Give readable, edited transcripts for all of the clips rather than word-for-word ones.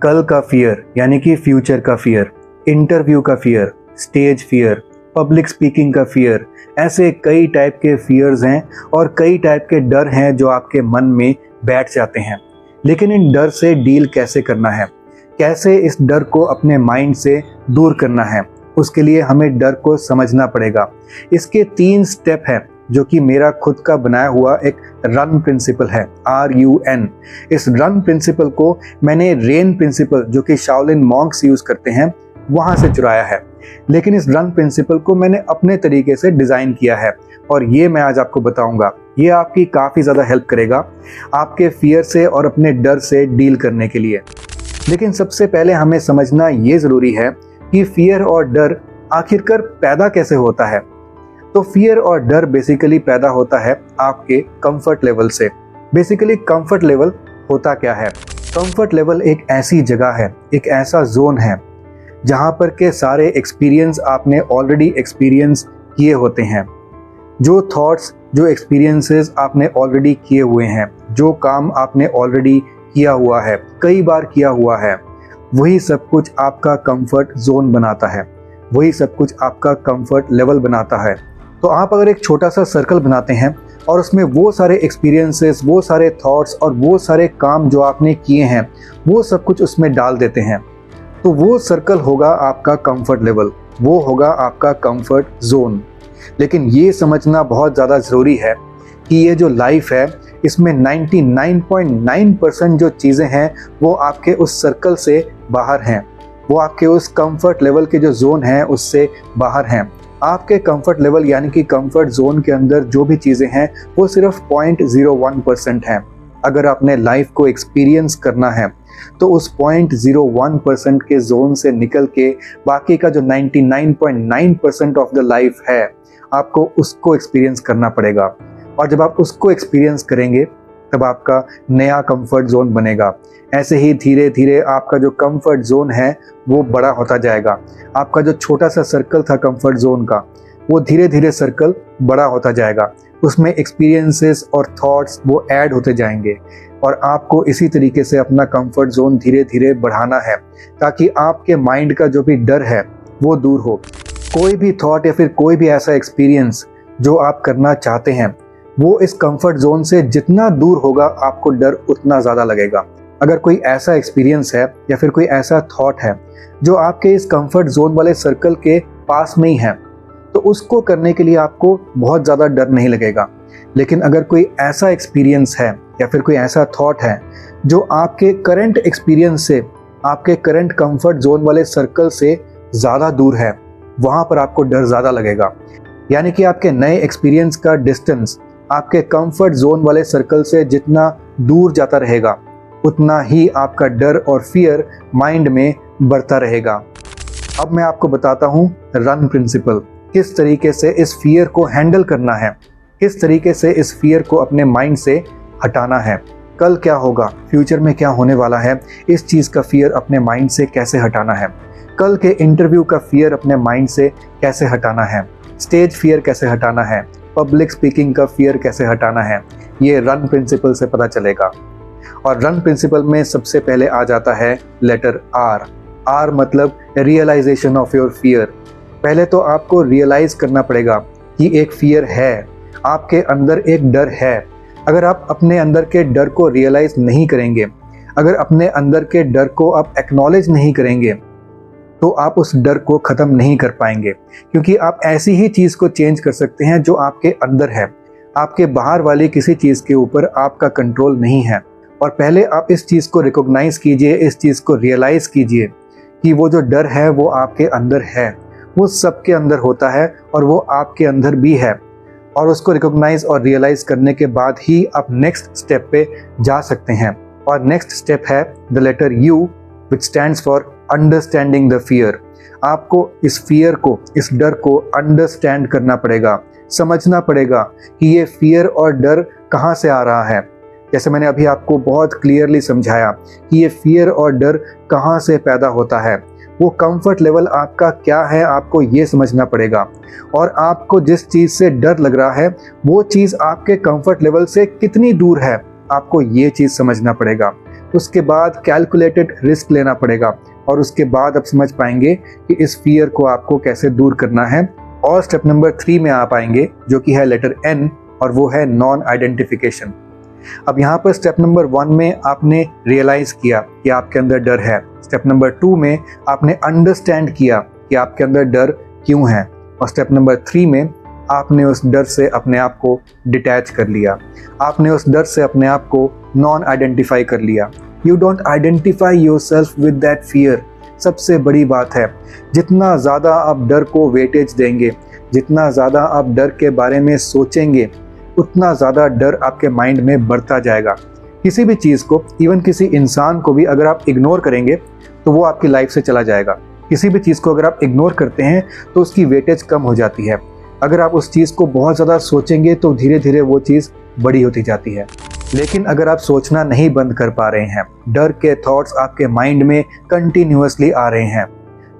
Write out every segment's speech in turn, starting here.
कल का फियर यानी कि फ्यूचर का फियर, इंटरव्यू का fear, stage fear, public speaking का फियर, ऐसे कई टाइप के फियर्स हैं और कई टाइप के डर हैं जो आपके मन में बैठ जाते हैं। लेकिन इन डर से डील कैसे करना है, कैसे इस डर को अपने माइंड से दूर करना है, उसके लिए हमें डर को समझना पड़ेगा। इसके 3 स्टेप हैं जो कि मेरा खुद का बनाया हुआ एक रन प्रिंसिपल है, RUN। इस रन प्रिंसिपल को मैंने रेन प्रिंसिपल जो कि शाओलिन मॉन्क्स यूज करते हैं वहां से चुराया है, लेकिन इस रन प्रिंसिपल को मैंने अपने तरीके से डिजाइन किया है और ये मैं आज आपको बताऊंगा। ये आपकी काफी ज्यादा हेल्प करेगा आपके फियर से और अपने डर से डील करने के लिए। लेकिन सबसे पहले हमें समझना ये जरूरी है कि फियर और डर आखिरकार पैदा कैसे होता है। तो फियर और डर बेसिकली पैदा होता है आपके कंफर्ट लेवल से। बेसिकली कंफर्ट लेवल होता क्या है? कंफर्ट लेवल एक ऐसी जगह है, एक ऐसा जोन है जहां पर के सारे एक्सपीरियंस आपने ऑलरेडी एक्सपीरियंस किए होते हैं। जो थॉट्स, जो एक्सपीरियंसेस आपने ऑलरेडी किए हुए हैं, जो काम आपने ऑलरेडी किया हुआ है, कई बार किया हुआ है, वही सब कुछ आपका कंफर्ट जोन बनाता है, वही सब कुछ आपका कंफर्ट लेवल बनाता है। तो आप अगर एक छोटा सा सर्कल बनाते हैं और उसमें वो सारे एक्सपीरियंसेस, वो सारे थॉट्स और वो सारे काम जो आपने किए हैं वो सब कुछ उसमें डाल देते हैं, तो वो सर्कल होगा आपका कंफर्ट लेवल, वो होगा आपका कंफर्ट जोन। लेकिन ये समझना बहुत ज़्यादा ज़रूरी है कि ये जो लाइफ है इसमें 99.9% जो चीज़ें हैं वो आपके उस सर्कल से बाहर हैं, वो आपके उस कंफर्ट लेवल के जो जोन हैं उससे बाहर हैं। आपके कंफर्ट लेवल यानी कि कंफर्ट जोन के अंदर जो भी चीज़ें हैं वो सिर्फ 0.01% हैं। अगर आपने लाइफ को एक्सपीरियंस करना है तो उस 0.01% के जोन से निकल के बाकी का जो 99.9% ऑफ द लाइफ है आपको उसको एक्सपीरियंस करना पड़ेगा। और जब आप उसको एक्सपीरियंस करेंगे तब आपका नया कंफर्ट जोन बनेगा। ऐसे ही धीरे धीरे आपका जो कंफर्ट जोन है वो बड़ा होता जाएगा। आपका जो छोटा सा सर्कल था कंफर्ट जोन का वो धीरे धीरे सर्कल बड़ा होता जाएगा, उसमें एक्सपीरियंसेस और थॉट्स वो ऐड होते जाएंगे और आपको इसी तरीके से अपना कंफर्ट जोन धीरे धीरे बढ़ाना है ताकि आपके माइंड का जो भी डर है वो दूर हो। कोई भी थॉट या फिर कोई भी ऐसा एक्सपीरियंस जो आप करना चाहते हैं वो इस कंफर्ट जोन से जितना दूर होगा आपको डर उतना ज़्यादा लगेगा। अगर कोई ऐसा एक्सपीरियंस है या फिर कोई ऐसा थॉट है जो आपके इस कंफर्ट जोन वाले सर्कल के पास में ही है तो उसको करने के लिए आपको बहुत ज़्यादा डर नहीं लगेगा। लेकिन अगर कोई ऐसा एक्सपीरियंस है या फिर कोई ऐसा थॉट है जो आपके करंट एक्सपीरियंस से, आपके करंट कंफर्ट जोन वाले सर्कल से ज़्यादा दूर है, वहाँ पर आपको डर ज़्यादा लगेगा। यानी कि आपके नए एक्सपीरियंस का डिस्टेंस आपके कंफर्ट जोन वाले सर्कल से जितना दूर जाता रहेगा उतना ही आपका डर और फियर माइंड में बढ़ता रहेगा। अब मैं आपको बताता हूँ रन प्रिंसिपल, किस तरीके से इस फियर को हैंडल करना है, किस तरीके से इस फियर को अपने माइंड से हटाना है। कल क्या होगा, फ्यूचर में क्या होने वाला है, इस चीज़ का फियर अपने माइंड से कैसे हटाना है। कल के इंटरव्यू का फियर अपने माइंड से कैसे हटाना है, स्टेज फियर कैसे हटाना है, पब्लिक स्पीकिंग का फियर कैसे हटाना है, ये रन प्रिंसिपल से पता चलेगा। और रन प्रिंसिपल में सबसे पहले आ जाता है लेटर R मतलब रियलाइजेशन ऑफ योर फियर। पहले तो आपको रियलाइज करना पड़ेगा कि एक फियर है, आपके अंदर एक डर है। अगर आप अपने अंदर के डर को रियलाइज नहीं करेंगे, अगर अपने अंदर के डर को आप एक्नॉलेज नहीं करेंगे तो आप उस डर को ख़त्म नहीं कर पाएंगे, क्योंकि आप ऐसी ही चीज़ को चेंज कर सकते हैं जो आपके अंदर है। आपके बाहर वाली किसी चीज़ के ऊपर आपका कंट्रोल नहीं है। और पहले आप इस चीज़ को रिकॉग्नाइज कीजिए, इस चीज़ को रियलाइज़ कीजिए कि वो जो डर है वो आपके अंदर है, वो सबके अंदर होता है और वो आपके अंदर भी है। और उसको रिकॉग्नाइज और रियलाइज़ करने के बाद ही आप नेक्स्ट स्टेप पे जा सकते हैं। और नेक्स्ट स्टेप है the letter U which stands for understanding the fear. आपको इस फियर को, इस डर को अंडरस्टैंड करना पड़ेगा, समझना पड़ेगा कि ये फियर और डर कहाँ से आ रहा है। जैसे मैंने अभी आपको बहुत क्लियरली समझाया कि ये फियर और डर कहाँ से पैदा होता है, वो कंफर्ट लेवल आपका क्या है आपको ये समझना पड़ेगा। और आपको जिस चीज़ से डर लग रहा है वो चीज़ आपके कंफर्ट लेवल से कितनी दूर है आपको ये चीज़ समझना पड़ेगा। उसके बाद कैलकुलेटेड रिस्क लेना पड़ेगा और उसके बाद आप समझ पाएंगे कि इस फियर को आपको कैसे दूर करना है। और स्टेप नंबर 3 में आ पाएंगे जो कि है लेटर N, और वो है नॉन आइडेंटिफिकेशन। अब यहाँ पर स्टेप नंबर 1 में आपने रियलाइज किया कि आपके अंदर डर है। स्टेप नंबर 2 में आपने अंडरस्टैंड किया कि आपके अंदर डर क्यों है। और स्टेप नंबर 3 में आपने उस डर से अपने आप को डिटैच कर लिया। आपने उस डर से अपने आप को नॉन आइडेंटिफाई कर लिया। You don't identify yourself with that fear. सबसे बड़ी बात है, जितना ज़्यादा आप डर को वेटेज देंगे, जितना ज़्यादा आप डर के बारे में सोचेंगे, उतना ज़्यादा डर आपके माइंड में बढ़ता जाएगा। किसी भी चीज़ को, इवन किसी इंसान को भी अगर आप इग्नोर करेंगे तो वो आपकी लाइफ से चला जाएगा। किसी भी चीज़ को अगर आप इग्नोर करते हैं तो उसकी वेटेज कम हो जाती है। अगर आप उस चीज़ को बहुत ज़्यादा सोचेंगे तो धीरे धीरे वो चीज़ बड़ी होती जाती है। लेकिन अगर आप सोचना नहीं बंद कर पा रहे हैं, डर के थॉट्स आपके माइंड में कंटिन्यूअसली आ रहे हैं,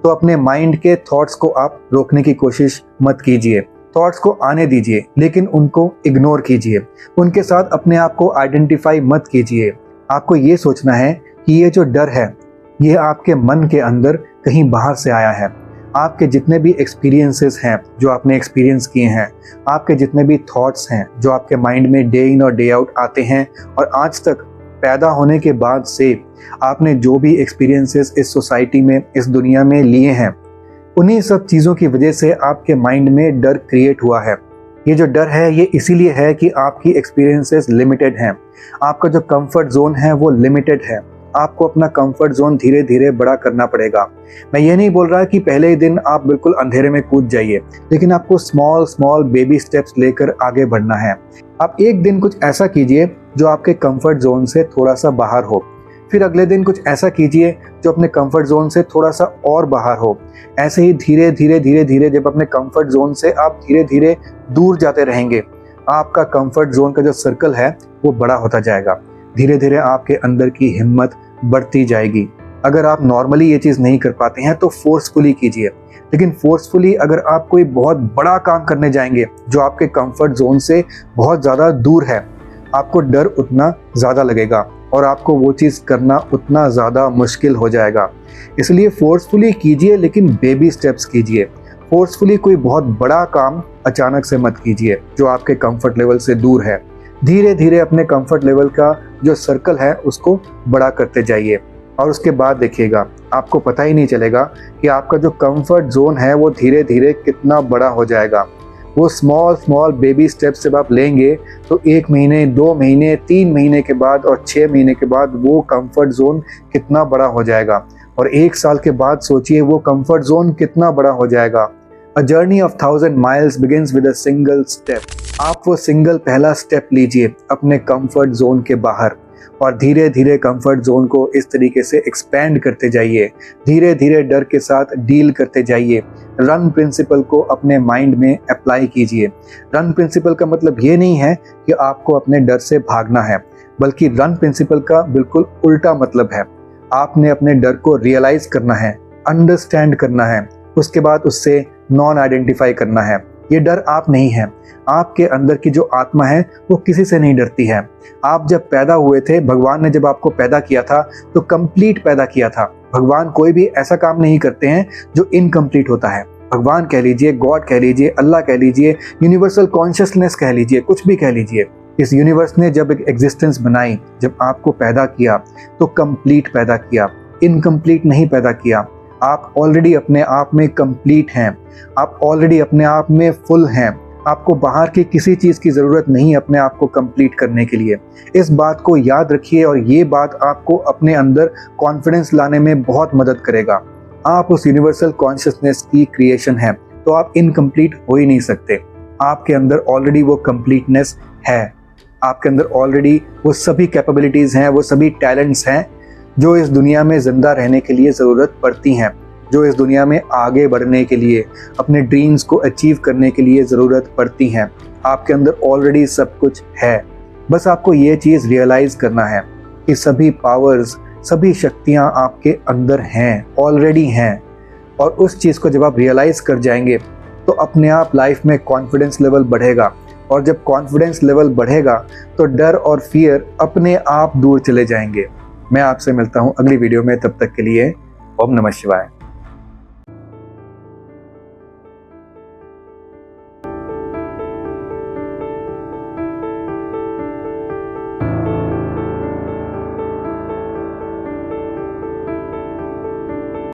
तो अपने माइंड के थॉट्स को आप रोकने की कोशिश मत कीजिए। थॉट्स को आने दीजिए, लेकिन उनको इग्नोर कीजिए। उनके साथ अपने आप को आइडेंटिफाई मत कीजिए। आपको ये सोचना है कि ये जो डर है, ये आपके मन के अंदर कहीं बाहर से आया है। आपके जितने भी एक्सपीरियंसेस हैं जो आपने एक्सपीरियंस किए हैं, आपके जितने भी थॉट्स हैं जो आपके माइंड में डे इन और डे आउट आते हैं, और आज तक पैदा होने के बाद से आपने जो भी एक्सपीरियंसेस इस सोसाइटी में, इस दुनिया में लिए हैं, उन्हीं सब चीज़ों की वजह से आपके माइंड में डर क्रिएट हुआ है। ये जो डर है ये इसीलिए है कि आपकी एक्सपीरियंसेस लिमिटेड हैं। आपका जो कंफर्ट जोन है वो लिमिटेड है। आपको अपना कंफर्ट जोन धीरे धीरे बड़ा करना पड़ेगा। मैं ये नहीं बोल रहा कि पहले ही दिन आप बिल्कुल अंधेरे में कूद जाइए, लेकिन आपको स्मॉल स्मॉल बेबी स्टेप्स लेकर आगे बढ़ना है। आप एक दिन कुछ ऐसा कीजिए जो आपके कंफर्ट जोन से थोड़ा सा बाहर हो, फिर अगले दिन कुछ ऐसा कीजिए जो अपने कंफर्ट जोन से थोड़ा सा और बाहर हो। ऐसे ही धीरे धीरे धीरे धीरे जब अपने कंफर्ट जोन से आप धीरे धीरे दूर जाते रहेंगे, आपका कंफर्ट जोन का जो सर्कल है वो बड़ा होता जाएगा। धीरे धीरे आपके अंदर की हिम्मत बढ़ती जाएगी। अगर आप नॉर्मली ये चीज़ नहीं कर पाते हैं तो फोर्सफुली कीजिए, लेकिन फोर्सफुली अगर आप कोई बहुत बड़ा काम करने जाएंगे जो आपके कंफर्ट जोन से बहुत ज़्यादा दूर है, आपको डर उतना ज़्यादा लगेगा और आपको वो चीज़ करना उतना ज़्यादा मुश्किल हो जाएगा। इसलिए फोर्सफुली कीजिए, लेकिन बेबी स्टेप्स कीजिए। फोर्सफुली कोई बहुत बड़ा काम अचानक से मत कीजिए जो आपके कंफर्ट लेवल से दूर है। धीरे धीरे अपने कंफर्ट लेवल का जो सर्कल है उसको बड़ा करते जाइए, और उसके बाद देखिएगा आपको पता ही नहीं चलेगा कि आपका जो कंफर्ट जोन है वो धीरे धीरे कितना बड़ा हो जाएगा। वो स्मॉल स्मॉल बेबी स्टेप्स जब आप लेंगे तो 1 महीने, 2 महीने, 3 महीने के बाद और 6 महीने के बाद वो कंफर्ट जोन कितना बड़ा हो जाएगा, और 1 साल के बाद सोचिए वो कंफर्ट जोन कितना बड़ा हो जाएगा। A journey of 1000 miles begins with a single step। आप वो सिंगल पहला स्टेप लीजिए अपने कंफर्ट जोन के बाहर, और धीरे धीरे कंफर्ट जोन को इस तरीके से एक्सपैंड करते जाइए। धीरे धीरे डर के साथ डील करते जाइए। रन प्रिंसिपल को अपने माइंड में अप्लाई कीजिए। रन प्रिंसिपल का मतलब ये नहीं है कि आपको अपने डर से भागना है, बल्कि रन प्रिंसिपल का बिल्कुल उल्टा मतलब है, आपने अपने डर को रियलाइज करना है, अंडरस्टैंड करना है, उसके बाद उससे नॉन आइडेंटिफाई करना है। ये डर आप नहीं है, आपके अंदर की जो आत्मा है वो किसी से नहीं डरती है। आप जब पैदा हुए थे, भगवान ने जब आपको पैदा किया था तो कंप्लीट पैदा किया था। भगवान कोई भी ऐसा काम नहीं करते हैं जो इनकम्प्लीट होता है। भगवान कह लीजिए, गॉड कह लीजिए, अल्लाह कह लीजिए, यूनिवर्सल कॉन्शियसनेस कह लीजिए, कुछ भी कह लीजिए, इस यूनिवर्स ने जब एक एग्जिस्टेंस बनाई, जब आपको पैदा किया तो कंप्लीट पैदा किया, इनकम्प्लीट नहीं पैदा किया। आप ऑलरेडी अपने आप में कंप्लीट हैं, आप ऑलरेडी अपने आप में फुल हैं। आपको बाहर की किसी चीज़ की ज़रूरत नहीं अपने आप को कंप्लीट करने के लिए। इस बात को याद रखिए, और ये बात आपको अपने अंदर कॉन्फिडेंस लाने में बहुत मदद करेगा। आप उस यूनिवर्सल कॉन्शियसनेस की क्रिएशन हैं, तो आप इनकम्प्लीट हो ही नहीं सकते। आपके अंदर ऑलरेडी वो कंप्लीटनेस है, आपके अंदर ऑलरेडी वो सभी कैपेबिलिटीज़ हैं, वो सभी टैलेंट्स हैं जो इस दुनिया में ज़िंदा रहने के लिए ज़रूरत पड़ती हैं, जो इस दुनिया में आगे बढ़ने के लिए, अपने ड्रीम्स को अचीव करने के लिए ज़रूरत पड़ती हैं। आपके अंदर ऑलरेडी सब कुछ है, बस आपको ये चीज़ रियलाइज़ करना है कि सभी पावर्स, सभी शक्तियाँ आपके अंदर हैं, ऑलरेडी हैं। और उस चीज़ को जब आप रियलाइज़ कर जाएंगे तो अपने आप लाइफ में कॉन्फिडेंस लेवल बढ़ेगा, और जब कॉन्फिडेंस लेवल बढ़ेगा तो डर और फियर अपने आप दूर चले जाएंगे। मैं आपसे मिलता हूँ अगली वीडियो में, तब तक के लिए ओम नमः शिवाय।